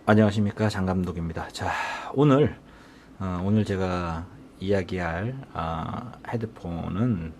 안녕하십니까, 장감독입니다. 자, 오늘 오늘 제가 이야기할 헤드폰은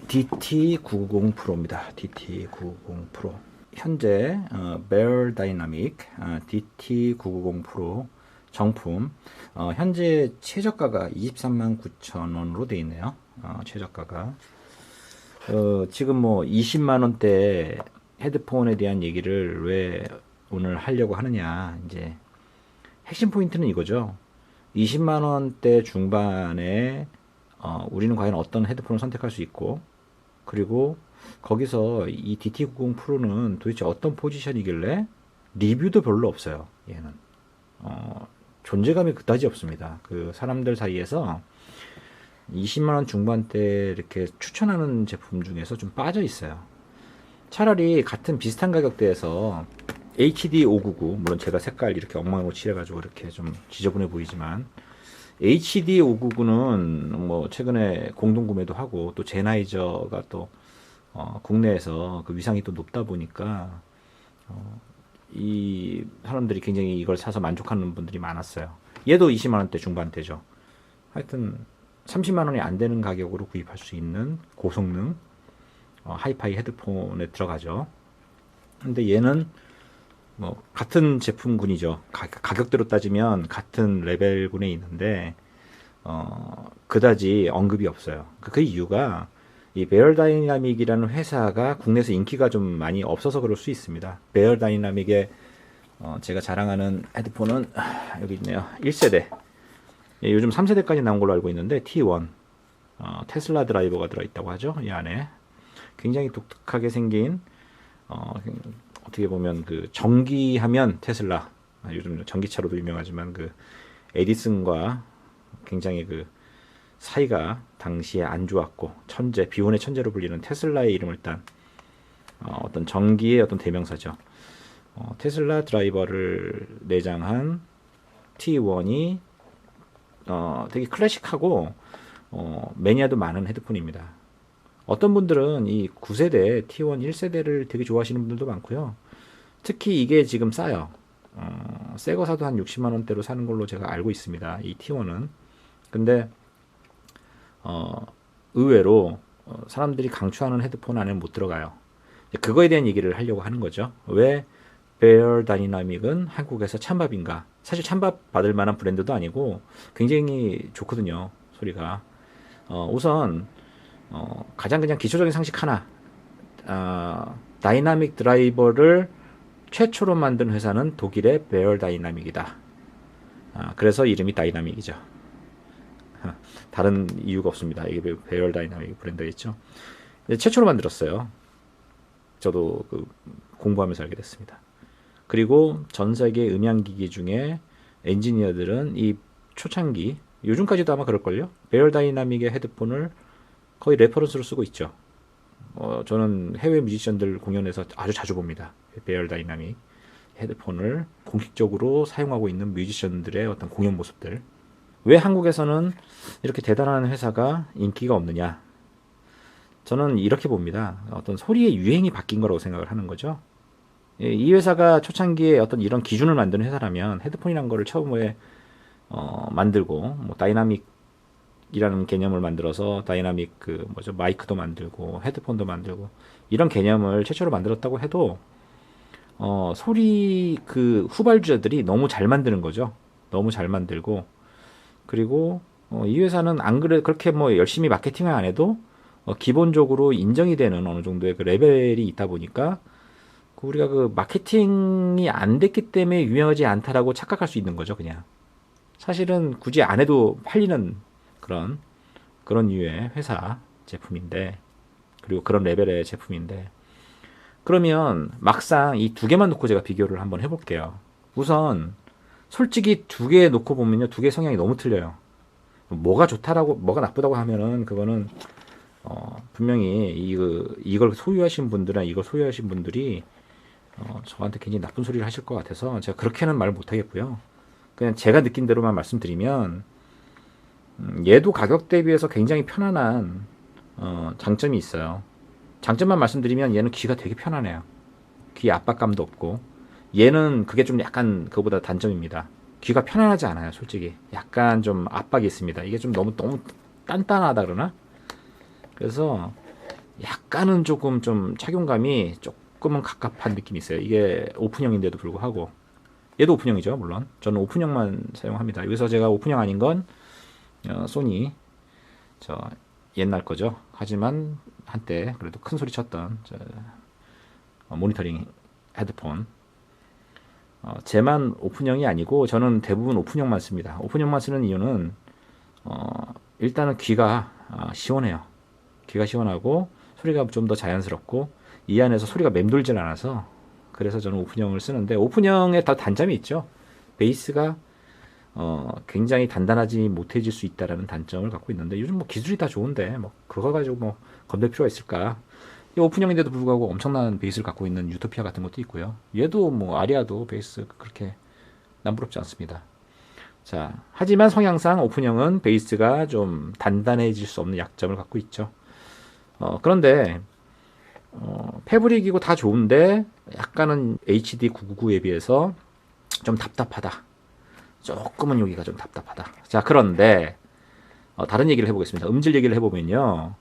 DT990 프로입니다. DT990 프로. 현재 베어 다이나믹 DT990 프로 정품, 현재 최저가가 23만 9천 원으로 되어 있네요. 최저가가 지금 뭐 20만 원대 헤드폰에 대한 얘기를 왜 오늘 하려고 하느냐. 이제 핵심 포인트는 이거죠. 20만 원대 중반에 우리는 과연 어떤 헤드폰을 선택할 수 있고, 그리고 거기서 이 DT90 프로는 도대체 어떤 포지션이길래 리뷰도 별로 없어요. 얘는 존재감이 그다지 없습니다. 그 사람들 사이에서 20만 원 중반대 이렇게 추천하는 제품 중에서 좀 빠져 있어요. 차라리 같은 비슷한 가격대에서 HD599, 물론 제가 색깔 이렇게 엉망으로 칠해가지고 이렇게 좀 지저분해 보이지만, HD599는 뭐 최근에 공동 구매도 하고, 또 제나이저가 또 국내에서 그 위상이 또 높다 보니까 이 사람들이 굉장히 이걸 사서 만족하는 분들이 많았어요. 얘도 20만 원대 중반대죠. 하여튼 30만 원이 안 되는 가격으로 구입할 수 있는 고성능 하이파이 헤드폰에 들어가죠. 근데 얘는 뭐 같은 제품군이죠. 가격대로 따지면 같은 레벨군에 있는데 그다지 언급이 없어요. 그 이유가 이 베어 다이나믹이라는 회사가 국내에서 인기가 좀 많이 없어서 그럴 수 있습니다. 베어 다이나믹의 제가 자랑하는 헤드폰은 여기 있네요. 1세대. 예, 요즘 3세대까지 나온 걸로 알고 있는데 T1 테슬라 드라이버가 들어있다고 하죠. 이 안에 굉장히 독특하게 생긴 어떻게 보면 그 전기하면 테슬라, 요즘 전기차로도 유명하지만 그 에디슨과 굉장히 그 사이가 당시에 안 좋았고 천재, 비혼의 천재로 불리는 테슬라의 이름을 딴 어떤 전기의 어떤 대명사죠. 테슬라 드라이버를 내장한 T1이 되게 클래식하고 매니아도 많은 헤드폰입니다. 어떤 분들은 이 9세대 T1 1세대를 되게 좋아하시는 분들도 많고요. 특히 이게 지금 싸요. 새 거 사도 한 60만 원대로 사는 걸로 제가 알고 있습니다. 이 T1은. 근데 의외로 사람들이 강추하는 헤드폰 안에 못 들어가요. 그거에 대한 얘기를 하려고 하는 거죠. 왜 베어 다이나믹은 한국에서 찬밥인가? 사실 찬밥 받을 만한 브랜드도 아니고 굉장히 좋거든요. 소리가. 우선 가장 그냥 기초적인 상식 하나. 다이나믹 드라이버를 최초로 만든 회사는 독일의 베어 다이나믹이다. 그래서 이름이 다이나믹이죠. 다른 이유가 없습니다. 이게 베어 다이나믹 브랜드겠죠. 최초로 만들었어요. 저도 그 공부하면서 알게 됐습니다. 그리고 전 세계 음향기기 중에 엔지니어들은 이 초창기, 요즘까지도 아마 그럴걸요? 베어 다이나믹의 헤드폰을 거의 레퍼런스로 쓰고 있죠. 저는 해외 뮤지션들 공연에서 아주 자주 봅니다. 베어 다이나믹 헤드폰을 공식적으로 사용하고 있는 뮤지션들의 어떤 공연 모습들. 왜 한국에서는 이렇게 대단한 회사가 인기가 없느냐? 저는 이렇게 봅니다. 어떤 소리의 유행이 바뀐 거라고 생각을 하는 거죠. 이 회사가 초창기에 어떤 이런 기준을 만드는 회사라면 헤드폰이라는 거를 처음에 만들고 뭐 다이나믹이라는 개념을 만들어서 다이나믹 그 뭐죠, 마이크도 만들고 헤드폰도 만들고 이런 개념을 최초로 만들었다고 해도 소리 그 후발주자들이 너무 잘 만드는 거죠. 너무 잘 만들고, 그리고 이 회사는 안 그래 그렇게 뭐 열심히 마케팅을 안 해도 기본적으로 인정이 되는 어느 정도의 그 레벨이 있다 보니까 우리가 그 마케팅이 안 됐기 때문에 유명하지 않다라고 착각할 수 있는 거죠. 그냥 사실은 굳이 안 해도 팔리는 그런 류의 회사 제품인데, 그리고 그런 레벨의 제품인데, 그러면 막상 이 두 개만 놓고 제가 비교를 한번 해볼게요. 우선 솔직히 두 개 놓고 보면요, 두 개 성향이 너무 틀려요. 뭐가 좋다라고 뭐가 나쁘다고 하면은 그거는 분명히 이걸 소유하신 분들이나 이걸 소유하신 분들이 저한테 굉장히 나쁜 소리를 하실 것 같아서 제가 그렇게는 말 못하겠고요. 그냥 제가 느낀 대로만 말씀드리면 얘도 가격 대비해서 굉장히 편안한 장점이 있어요. 장점만 말씀드리면 얘는 귀가 되게 편안해요. 귀 압박감도 없고, 얘는 그게 좀 약간 그거보다 단점입니다. 귀가 편안하지 않아요, 솔직히. 약간 좀 압박이 있습니다. 이게 좀 너무 단단하다 그러나? 그래서 약간은 조금 좀 착용감이 조금은 갑갑한 느낌이 있어요. 이게 오픈형인데도 불구하고. 얘도 오픈형이죠, 물론. 저는 오픈형만 사용합니다. 여기서 제가 오픈형 아닌 건 소니 저 옛날 거죠. 하지만 한때 그래도 큰 소리 쳤던 모니터링 헤드폰. 제만 오픈형이 아니고 저는 대부분 오픈형만 씁니다. 오픈형만 쓰는 이유는 일단은 귀가 시원해요. 귀가 시원하고 소리가 좀 더 자연스럽고 이 안에서 소리가 맴돌질 않아서 그래서 저는 오픈형을 쓰는데 오픈형에 더 단점이 있죠. 베이스가 굉장히 단단하지 못해질 수 있다라는 단점을 갖고 있는데 요즘 뭐 기술이 다 좋은데 뭐 그거 가지고 뭐 건들 필요가 있을까? 이 오픈형인데도 불구하고 엄청난 베이스를 갖고 있는 유토피아 같은 것도 있고요. 얘도 뭐 아리아도 베이스 그렇게 남부럽지 않습니다. 자, 하지만 성향상 오픈형은 베이스가 좀 단단해질 수 없는 약점을 갖고 있죠. 그런데 패브릭이고 다 좋은데 약간은 HD 999에 비해서 좀 답답하다. 조금은 여기가 좀 답답하다. 자, 그런데 다른 얘기를 해보겠습니다. 음질 얘기를 해보면요.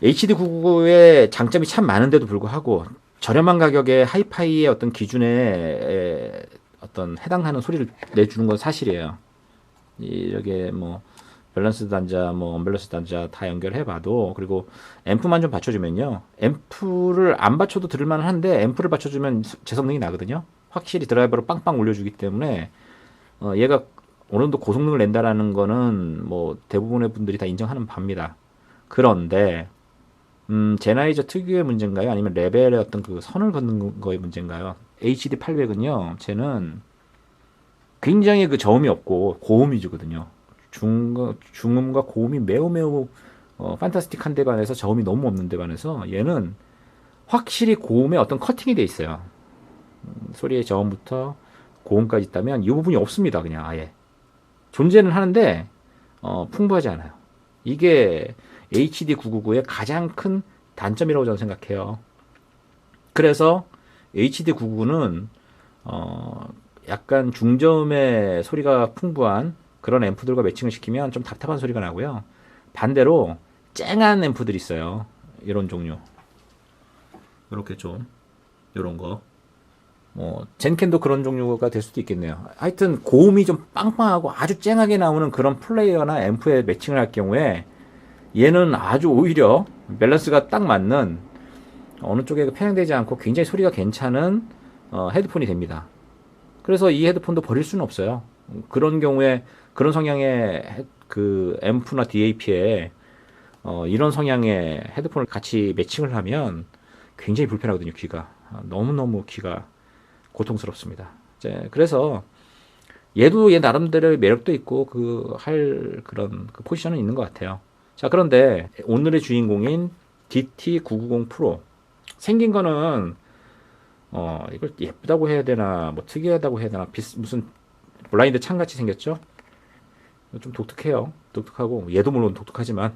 HD 999의 장점이 참 많은데도 불구하고 저렴한 가격에 하이파이의 어떤 기준에 어떤 해당하는 소리를 내주는 건 사실이에요. 이렇게 뭐 밸런스 단자, 뭐 언밸런스 단자 다 연결해봐도 그리고 앰프만 좀 받쳐주면요. 앰프를 안 받쳐도 들을만 한데 앰프를 받쳐주면 제 성능이 나거든요. 확실히 드라이버를 빵빵 올려주기 때문에 얘가 어느 정도 고성능을 낸다라는 거는 뭐 대부분의 분들이 다 인정하는 바입니다. 그런데 제나이저 특유의 문제인가요? 아니면 레벨의 어떤 그 선을 긋는 거의 문제인가요? HD 800은요, 쟤는 굉장히 그 저음이 없고 고음 위주거든요. 중음과 고음이 매우 판타스틱한 데 반해서 저음이 너무 없는 데 반해서 얘는 확실히 고음에 어떤 커팅이 돼 있어요. 소리의 저음부터 고음까지 있다면 이 부분이 없습니다. 그냥 아예 존재는 하는데 풍부하지 않아요. 이게 HD 999의 가장 큰 단점이라고 저는 생각해요. 그래서 HD 999는 약간 중저음의 소리가 풍부한 그런 앰프들과 매칭을 시키면 좀 답답한 소리가 나고요. 반대로 쨍한 앰프들이 있어요. 이런 종류. 이렇게 좀 이런 거. 젠켄도 그런 종류가 될 수도 있겠네요. 하여튼 고음이 좀 빵빵하고 아주 쨍하게 나오는 그런 플레이어나 앰프에 매칭을 할 경우에 얘는 아주 오히려 밸런스가 딱 맞는 어느 쪽에 편향되지 않고 굉장히 소리가 괜찮은 헤드폰이 됩니다. 그래서 이 헤드폰도 버릴 수는 없어요. 그런 경우에 그런 성향의 그 앰프나 DAP에 이런 성향의 헤드폰을 같이 매칭을 하면 굉장히 불편하거든요. 귀가 너무너무 귀가 고통스럽습니다. 그래서 얘도 얘 나름대로의 매력도 있고 할 그런 그 포지션은 있는 것 같아요. 자, 그런데 오늘의 주인공인 DT990 프로 생긴 거는 이걸 예쁘다고 해야 되나 뭐 특이하다고 해야 되나 무슨 블라인드 창같이 생겼죠. 좀 독특해요. 독특하고 얘도 물론 독특하지만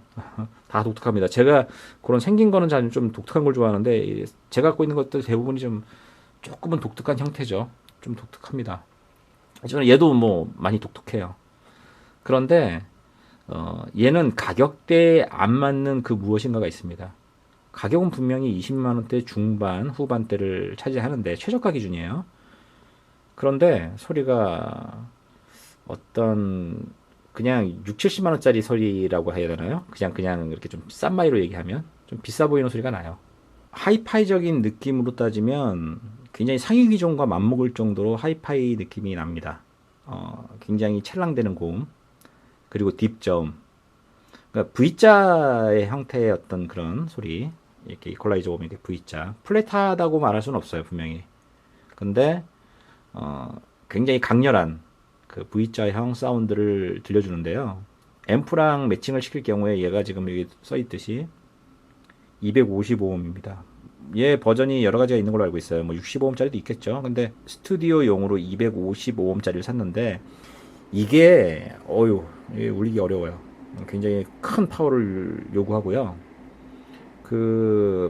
다 독특합니다. 제가 그런 생긴 거는 좀 독특한 걸 좋아하는데 제가 갖고 있는 것들 대부분이 좀 조금은 독특한 형태죠. 좀 독특합니다. 하지만 얘도 뭐 많이 독특해요. 그런데 얘는 가격대에 안 맞는 그 무엇인가가 있습니다. 가격은 분명히 20만 원대 중반 후반대를 차지하는데 최저가 기준이에요. 그런데 소리가 어떤 그냥 6, 70만 원짜리 소리라고 해야 되나요? 그냥 이렇게 좀 싼 마이로 얘기하면 좀 비싸 보이는 소리가 나요. 하이파이적인 느낌으로 따지면 굉장히 상위 기종과 맞먹을 정도로 하이파이 느낌이 납니다. 굉장히 찰랑대는 고음 그리고 딥저음 그러니까 V자의 형태의 어떤 그런 소리 이렇게 이퀄라이저 오면 이렇게 V자 플랫하다고 말할 수는 없어요 분명히. 근데 굉장히 강렬한 그 V자형 사운드를 들려주는데요. 앰프랑 매칭을 시킬 경우에 얘가 지금 여기 써 있듯이 255ohm입니다. 얘 버전이 여러 가지가 있는 걸로 알고 있어요. 뭐 65ohm짜리도 있겠죠. 근데 스튜디오용으로 255ohm짜리를 샀는데 이게 울리기 어려워요. 굉장히 큰 파워를 요구하고요.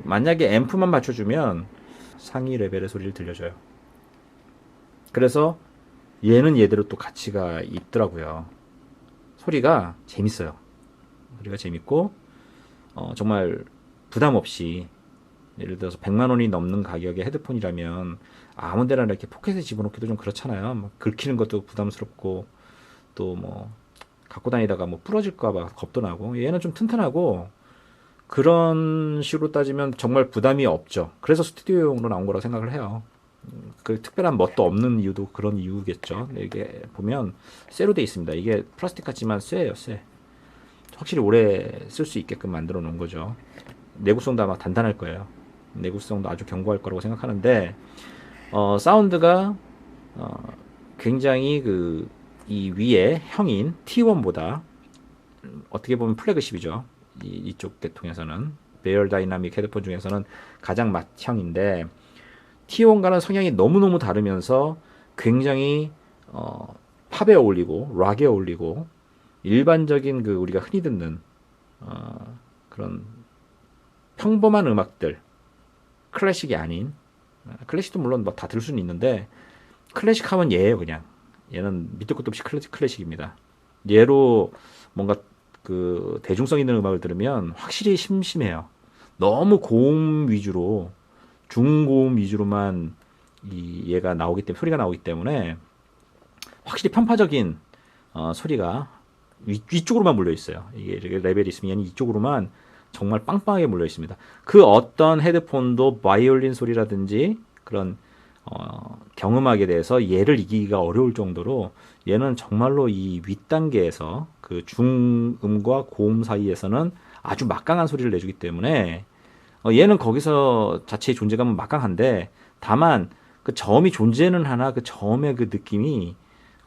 만약에 앰프만 맞춰주면 상위 레벨의 소리를 들려줘요. 그래서 얘는 얘대로 또 가치가 있더라고요. 소리가 재밌어요. 소리가 재밌고 정말 부담 없이 예를 들어서 100만 원이 넘는 가격의 헤드폰이라면 아무 데나 이렇게 포켓에 집어넣기도 좀 그렇잖아요. 막 긁히는 것도 부담스럽고 또 뭐 갖고 다니다가 뭐 부러질까 봐 겁도 나고 얘는 좀 튼튼하고 그런 식으로 따지면 정말 부담이 없죠. 그래서 스튜디오용으로 나온 거라고 생각을 해요. 그 특별한 멋도 없는 이유도 그런 이유겠죠. 이게 보면 쇠로 돼 있습니다. 이게 플라스틱 같지만 쇠예요, 쇠. 확실히 오래 쓸 수 있게끔 만들어 놓은 거죠. 내구성도 아마 단단할 거예요. 내구성도 아주 견고할 거라고 생각하는데 사운드가 굉장히 이 위에 형인 T1보다 어떻게 보면 플래그십이죠. 이쪽 계통에서는 베어 다이나믹 헤드폰 중에서는 가장 맏형인데 T1과는 성향이 너무너무 다르면서 굉장히 팝에 어울리고 락에 어울리고 일반적인 우리가 흔히 듣는 그런 평범한 음악들 클래식이 아닌 클래식도 물론 뭐 다 들을 수는 있는데 클래식 하면 얘예요. 그냥 얘는 밑도 끝도 없이 클래식입니다. 얘로 뭔가 대중성 있는 음악을 들으면 확실히 심심해요. 너무 고음 위주로 중고음 위주로만 얘가 나오기 때문에 소리가 나오기 때문에 확실히 편파적인 소리가 위쪽으로만 몰려 있어요. 이게 레벨이 있으면 이쪽으로만 정말 빵빵하게 몰려 있습니다. 그 어떤 헤드폰도 바이올린 소리라든지 그런 경음악에 대해서 얘를 이기기가 어려울 정도로 얘는 정말로 이 윗단계에서 그 중음과 고음 사이에서는 아주 막강한 소리를 내주기 때문에 얘는 거기서 자체의 존재감은 막강한데 다만 그 저음이 존재는 하나 그 저음의 그 느낌이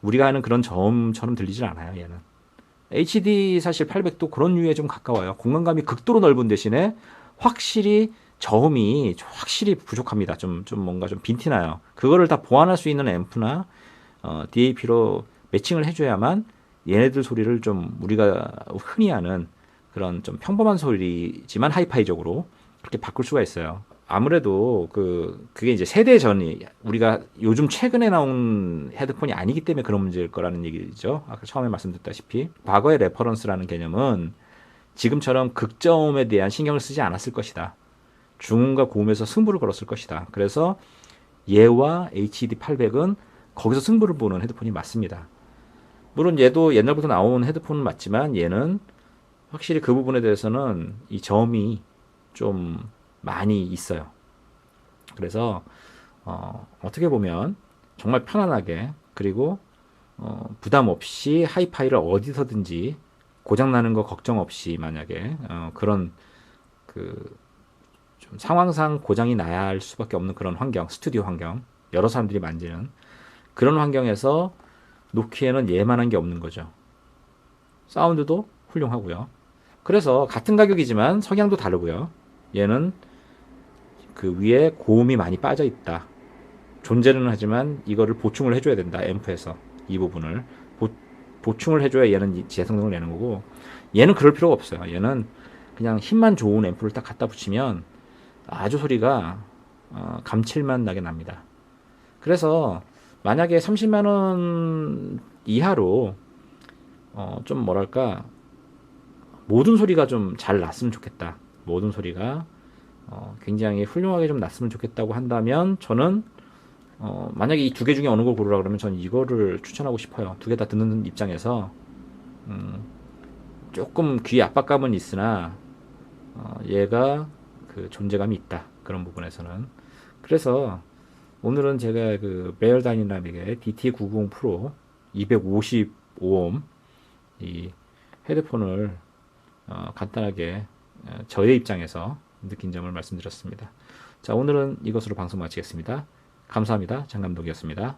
우리가 아는 그런 저음처럼 들리질 않아요. 얘는 HD 사실 800도 그런 류에 좀 가까워요. 공간감이 극도로 넓은 대신에 확실히 저음이 확실히 부족합니다. 좀 뭔가 좀 빈티나요. 그거를 다 보완할 수 있는 앰프나 DAP로 매칭을 해줘야만 얘네들 소리를 좀 우리가 흔히 아는 그런 좀 평범한 소리지만 하이파이적으로 그렇게 바꿀 수가 있어요. 아무래도 그게 이제 세대 전이 우리가 요즘 최근에 나온 헤드폰이 아니기 때문에 그런 문제일 거라는 얘기죠. 아까 처음에 말씀드렸다시피 과거의 레퍼런스라는 개념은 지금처럼 극저음에 대한 신경을 쓰지 않았을 것이다. 중음과 고음에서 승부를 걸었을 것이다. 그래서 얘와 HD800은 거기서 승부를 보는 헤드폰이 맞습니다. 물론 얘도 옛날부터 나온 헤드폰은 맞지만 얘는 확실히 그 부분에 대해서는 이 저음이 좀 많이 있어요. 그래서 어떻게 보면 정말 편안하게 그리고 부담 없이 하이파이를 어디서든지 고장나는 거 걱정 없이 만약에 그런 좀 상황상 고장이 나야 할 수밖에 없는 그런 환경, 스튜디오 환경, 여러 사람들이 만지는 그런 환경에서 놓기에는 얘만한 게 없는 거죠. 사운드도 훌륭하고요. 그래서 같은 가격이지만 성향도 다르고요. 얘는 그 위에 고음이 많이 빠져 있다. 존재는 하지만 이거를 보충을 해줘야 된다. 앰프에서 이 부분을 보충을 해줘야 얘는 재성능을 내는 거고 얘는 그럴 필요가 없어요. 얘는 그냥 힘만 좋은 앰프를 딱 갖다 붙이면 아주 소리가 감칠맛 나게 납니다. 그래서 만약에 30만 원 이하로 좀 뭐랄까 모든 소리가 좀 잘 났으면 좋겠다. 모든 소리가 굉장히 훌륭하게 좀 났으면 좋겠다고 한다면 저는 만약에 이 두 개 중에 어느 걸 고르라 그러면 저는 이거를 추천하고 싶어요. 두 개 다 듣는 입장에서 조금 귀에 압박감은 있으나 얘가 그 존재감이 있다. 그런 부분에서는. 그래서 오늘은 제가 그 베어 다이나믹의 DT990 프로 255옴 이 헤드폰을 간단하게 저의 입장에서 느낀 점을 말씀드렸습니다. 자, 오늘은 이것으로 방송 마치겠습니다. 감사합니다. 장 감독이었습니다.